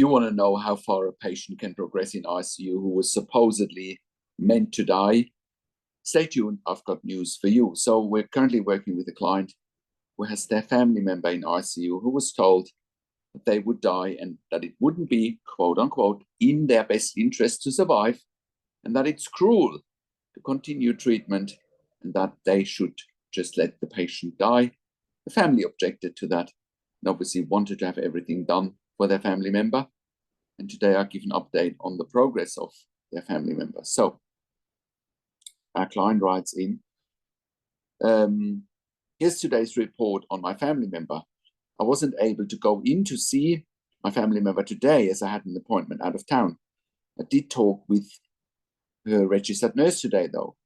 you want to know how far a patient can progress in ICU who was supposedly meant to die, stay tuned. I've got news for you. So we're currently working with a client who has their family member in ICU who was told that they would die and that it wouldn't be, quote unquote, in their best interest to survive, and that it's cruel to continue treatment and that they should just let the patient die. The family objected to that and obviously wanted to have everything done for their family member. And today I give an update on the progress of their family member. So our client writes in, here's today's report on my family member. I wasn't able to go in to see my family member today as I had an appointment out of town. I did talk with her registered nurse today though.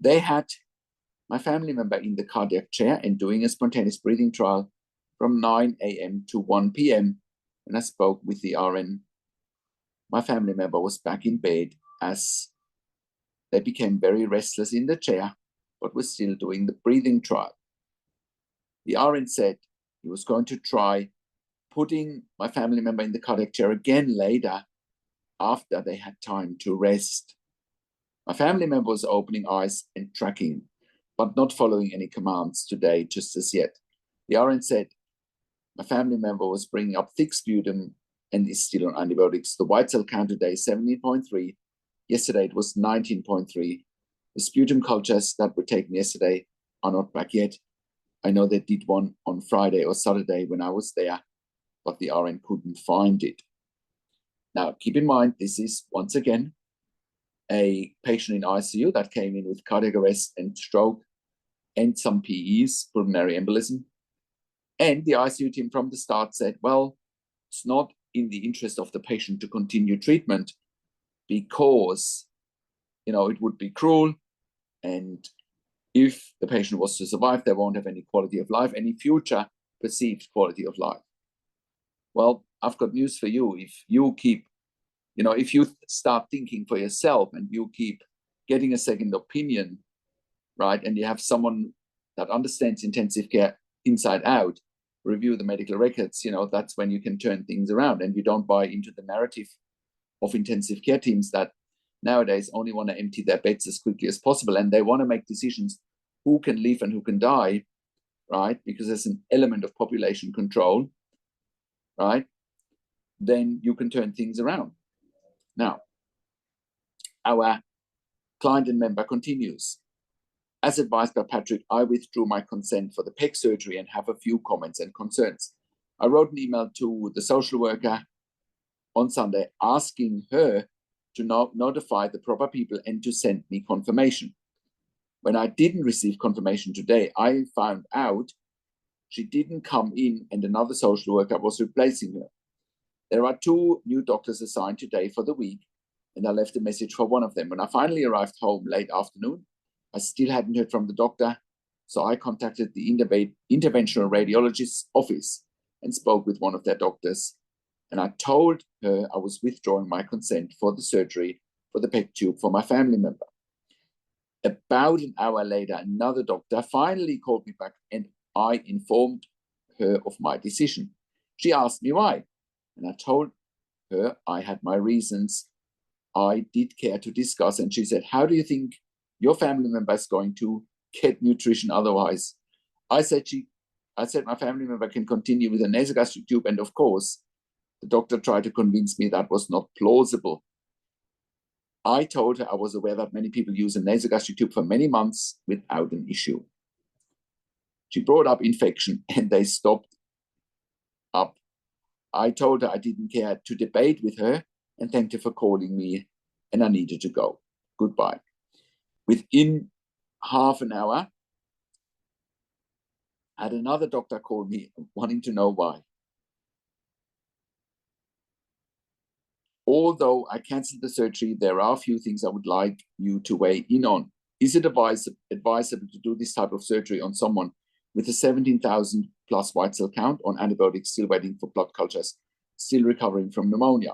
They had my family member in the cardiac chair and doing a spontaneous breathing trial from 9 a.m. to 1 p.m. When I spoke with the RN, my family member was back in bed as they became very restless in the chair, but was still doing the breathing trial. The RN said he was going to try putting my family member in the cardiac chair again later after they had time to rest. My family member was opening eyes and tracking, but not following any commands today just as yet. The RN said my family member was bringing up thick sputum and is still on antibiotics. The white cell count today is 17.3. Yesterday it was 19.3. The sputum cultures that were taken yesterday are not back yet. I know they did one on Friday or Saturday when I was there, but the RN couldn't find it. Now, keep in mind, this is, once again, a patient in ICU that came in with cardiac arrest and stroke and some PEs, pulmonary embolism. And the ICU team from the start said, well, it's not in the interest of the patient to continue treatment because, it would be cruel. And if the patient was to survive, they won't have any quality of life, any future perceived quality of life. Well, I've got news for you. If you keep, if you start thinking for yourself and you keep getting a second opinion, right, and you have someone that understands intensive care inside out, review the medical records, that's when you can turn things around and you don't buy into the narrative of intensive care teams that nowadays only want to empty their beds as quickly as possible and they want to make decisions who can live and who can die, right? Because there's an element of population control, right? Then you can turn things around. Now, our client and member continues. As advised by Patrick, I withdrew my consent for the PEC surgery and have a few comments and concerns. I wrote an email to the social worker on Sunday asking her to notify the proper people and to send me confirmation. When I didn't receive confirmation today, I found out she didn't come in and another social worker was replacing her. There are 2 new doctors assigned today for the week, and I left a message for one of them. When I finally arrived home late afternoon, I still hadn't heard from the doctor, so I contacted the interventional radiologist's office and spoke with one of their doctors. And I told her I was withdrawing my consent for the surgery for the PEC tube for my family member. About an hour later, another doctor finally called me back and I informed her of my decision. She asked me why, and I told her I had my reasons. I did care to discuss, and she said, how do you think your family member is going to get nutrition otherwise? I said my family member can continue with a nasogastric tube, and of course, the doctor tried to convince me that was not plausible. I told her I was aware that many people use a nasogastric tube for many months without an issue. She brought up infection and they stopped up. I told her I didn't care to debate with her and thanked her for calling me and I needed to go. Goodbye. Within half an hour, I had another doctor call me wanting to know why. Although I cancelled the surgery, there are a few things I would like you to weigh in on. Is it advisable to do this type of surgery on someone with a 17,000 plus white cell count on antibiotics, still waiting for blood cultures, still recovering from pneumonia?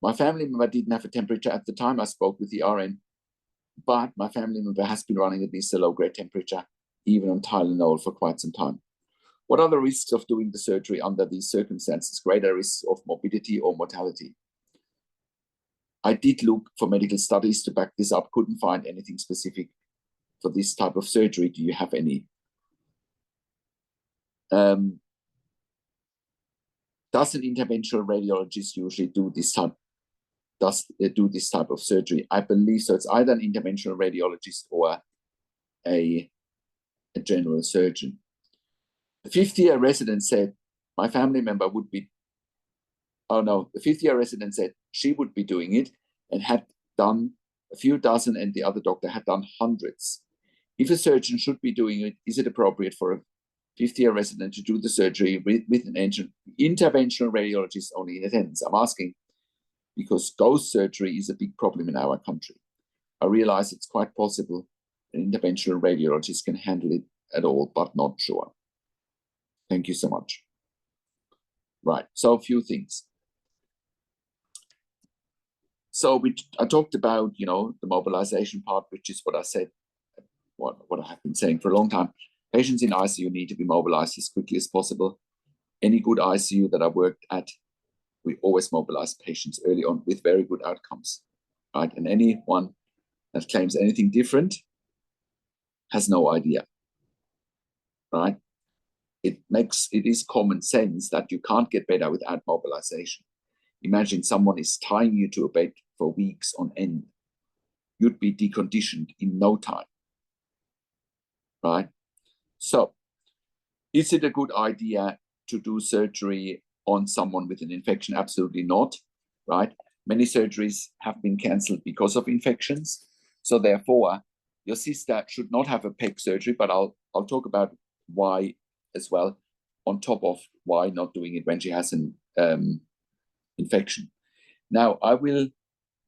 My family member didn't have a temperature at the time I spoke with the RN, but my family member has been running at least a low-grade temperature, even on Tylenol for quite some time. What are the risks of doing the surgery under these circumstances? Greater risks of morbidity or mortality. I did look for medical studies to back this up, couldn't find anything specific for this type of surgery. Do you have any? Does an interventional radiologist usually do this type of surgery? I believe so. It's either an interventional radiologist or a general surgeon. The 50-year resident said my family member would be, the 50-year resident said she would be doing it and had done a few dozen, and the other doctor had done hundreds. If a surgeon should be doing it, is it appropriate for a 50-year resident to do the surgery with an interventional radiologist only in attendance? I'm asking because ghost surgery is a big problem in our country. I realize it's quite possible an interventional radiologist can handle it at all, but not sure. Thank you so much. Right, so a few things. So I talked about, the mobilization part, which is what I said, what I have been saying for a long time. Patients in ICU need to be mobilized as quickly as possible. Any good ICU that I worked at, we always mobilize patients early on with very good outcomes, right? And anyone that claims anything different has no idea, right? It is common sense that you can't get better without mobilization. Imagine someone is tying you to a bed for weeks on end. You'd be deconditioned in no time, right? So, is it a good idea to do surgery on someone with an infection? Absolutely not, right? Many surgeries have been cancelled because of infections. So therefore, your sister should not have a PEG surgery, but I'll talk about why as well, on top of why not doing it when she has an infection. Now, I will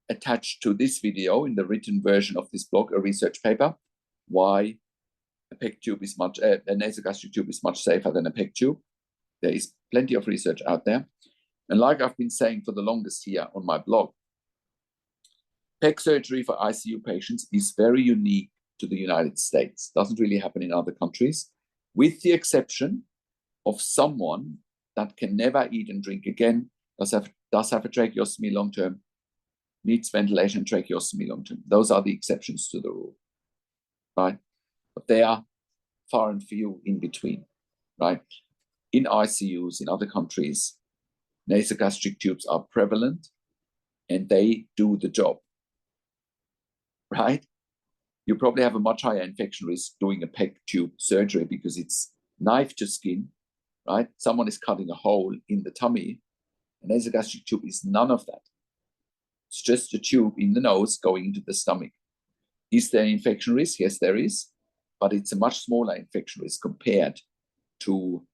attach to this video in the written version of this blog a research paper, why a PEG tube is a nasogastric tube is much safer than a PEG tube. There is plenty of research out there. And like I've been saying for the longest here on my blog, PEG surgery for ICU patients is very unique to the United States. Doesn't really happen in other countries, with the exception of someone that can never eat and drink again, does have a tracheostomy long-term, needs ventilation, tracheostomy long-term. Those are the exceptions to the rule, right? But they are far and few in between, right? In ICUs in other countries, nasogastric tubes are prevalent and they do the job, right? You probably have a much higher infection risk doing a PEG tube surgery because it's knife to skin, right? Someone is cutting a hole in the tummy. A nasogastric tube is none of that. It's just a tube in the nose going into the stomach. Is there an infection risk? Yes, there is, but it's a much smaller infection risk compared to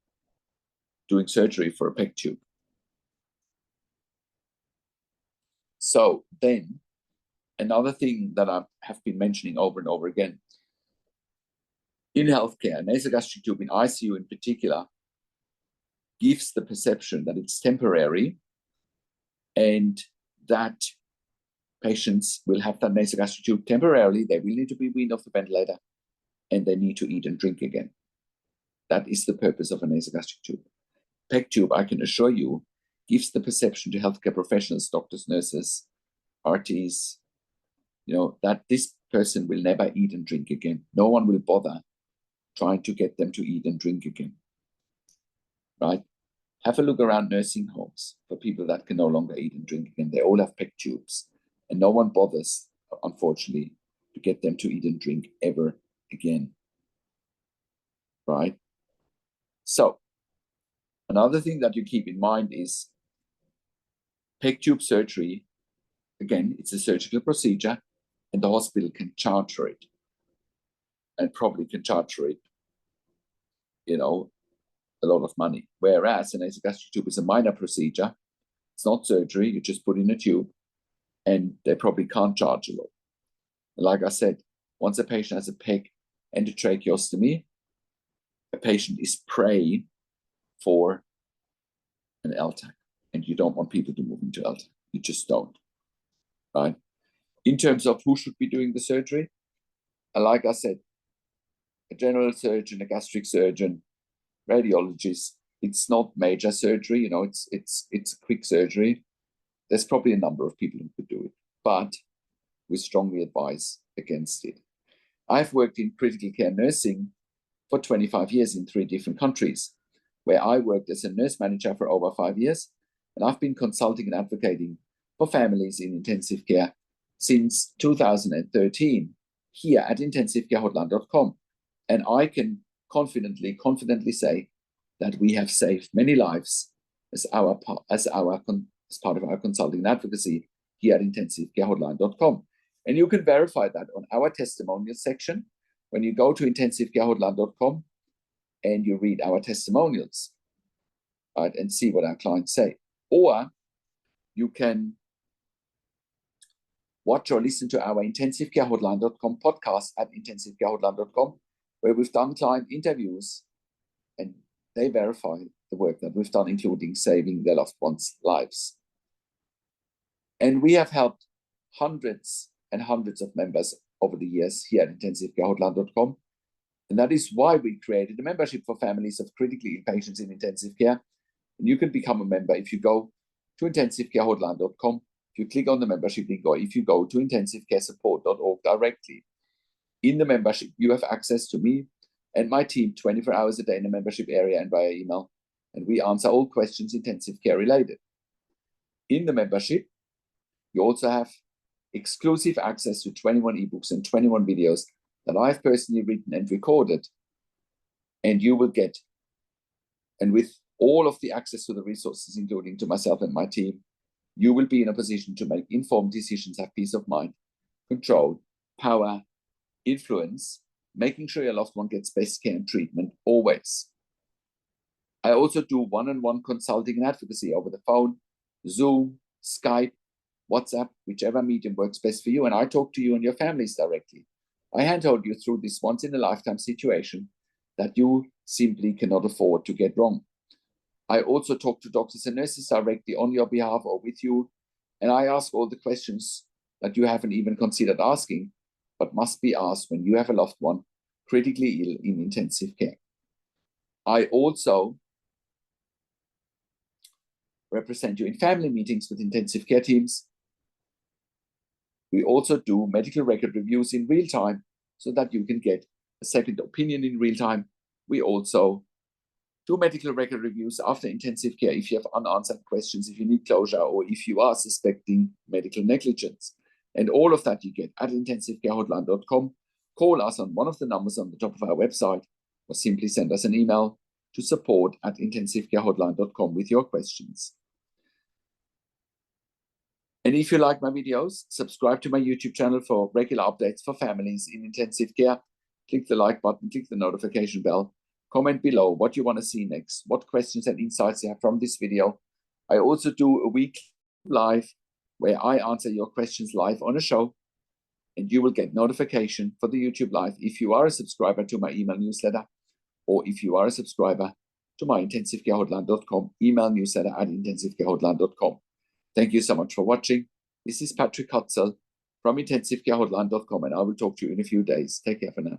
doing surgery for a PEG tube. So then, another thing that I have been mentioning over and over again, in healthcare, nasogastric tube in ICU in particular gives the perception that it's temporary and that patients will have that nasogastric tube temporarily. They will need to be weaned off the ventilator and they need to eat and drink again. That is the purpose of a nasogastric tube. PEG tube, I can assure you, gives the perception to healthcare professionals, doctors, nurses, RTs, that this person will never eat and drink again. No one will bother trying to get them to eat and drink again, right? Have a look around nursing homes for people that can no longer eat and drink again. They all have PEG tubes, and no one bothers, unfortunately, to get them to eat and drink ever again, right? So, another thing that you keep in mind is PEG tube surgery. Again, it's a surgical procedure, and the hospital can charge for it, and probably can charge for it, a lot of money. Whereas an nasogastric tube is a minor procedure. It's not surgery. You just put in a tube, and they probably can't charge a lot. And like I said, once a patient has a PEG and a tracheostomy, a patient is prey for an LTAC, and you don't want people to move into LTAC. You just don't, right? In terms of who should be doing the surgery, like I said, a general surgeon, a gastric surgeon, radiologists. It's not major surgery, you know, it's quick surgery. There's probably a number of people who could do it, but we strongly advise against it. I've worked in critical care nursing for 25 years in 3 different countries, where I worked as a nurse manager for over 5 years, and I've been consulting and advocating for families in intensive care since 2013 here at intensivecarehotline.com. And I can confidently say that we have saved many lives as part of our consulting and advocacy here at intensivecarehotline.com. And you can verify that on our testimonial section when you go to intensivecarehotline.com and you read our testimonials, right, and see what our clients say. Or you can watch or listen to our intensivecarehotline.com podcast at intensivecarehotline.com, where we've done client interviews and they verify the work that we've done, including saving their loved ones' lives. And we have helped hundreds and hundreds of members over the years here at intensivecarehotline.com. And that is why we created a membership for families of critically ill patients in intensive care. And you can become a member if you go to intensivecarehotline.com, if you click on the membership link, or if you go to intensivecaresupport.org directly. In the membership, you have access to me and my team 24 hours a day in the membership area and via email. And we answer all questions intensive care related. In the membership, you also have exclusive access to 21 ebooks and 21 videos that I've personally written and recorded. And you will get, and with all of the access to the resources, including to myself and my team, you will be in a position to make informed decisions, have peace of mind, control, power, influence, making sure your loved one gets best care and treatment always. I also do one-on-one consulting and advocacy over the phone, Zoom, Skype, WhatsApp, whichever medium works best for you, and I talk to you and your families directly. I handhold you through this once-in-a-lifetime situation that you simply cannot afford to get wrong. I also talk to doctors and nurses directly on your behalf or with you, and I ask all the questions that you haven't even considered asking, but must be asked when you have a loved one critically ill in intensive care. I also represent you in family meetings with intensive care teams. We also do medical record reviews in real time so that you can get a second opinion in real time. We also do medical record reviews after intensive care if you have unanswered questions, if you need closure, or if you are suspecting medical negligence. And all of that you get at intensivecarehotline.com. Call us on one of the numbers on the top of our website, or simply send us an email to support@intensivecarehotline.com with your questions. And if you like my videos, subscribe to my YouTube channel for regular updates for families in intensive care. Click the like button, click the notification bell, comment below what you want to see next, what questions and insights you have from this video. I also do a week live where I answer your questions live on a show, and you will get notification for the YouTube live if you are a subscriber to my email newsletter, or if you are a subscriber to my intensivecarehotline.com email newsletter at intensivecarehotline.com. Thank you so much for watching. This is Patrick Hutzel from intensivecarehotline.com, and I will talk to you in a few days. Take care for now.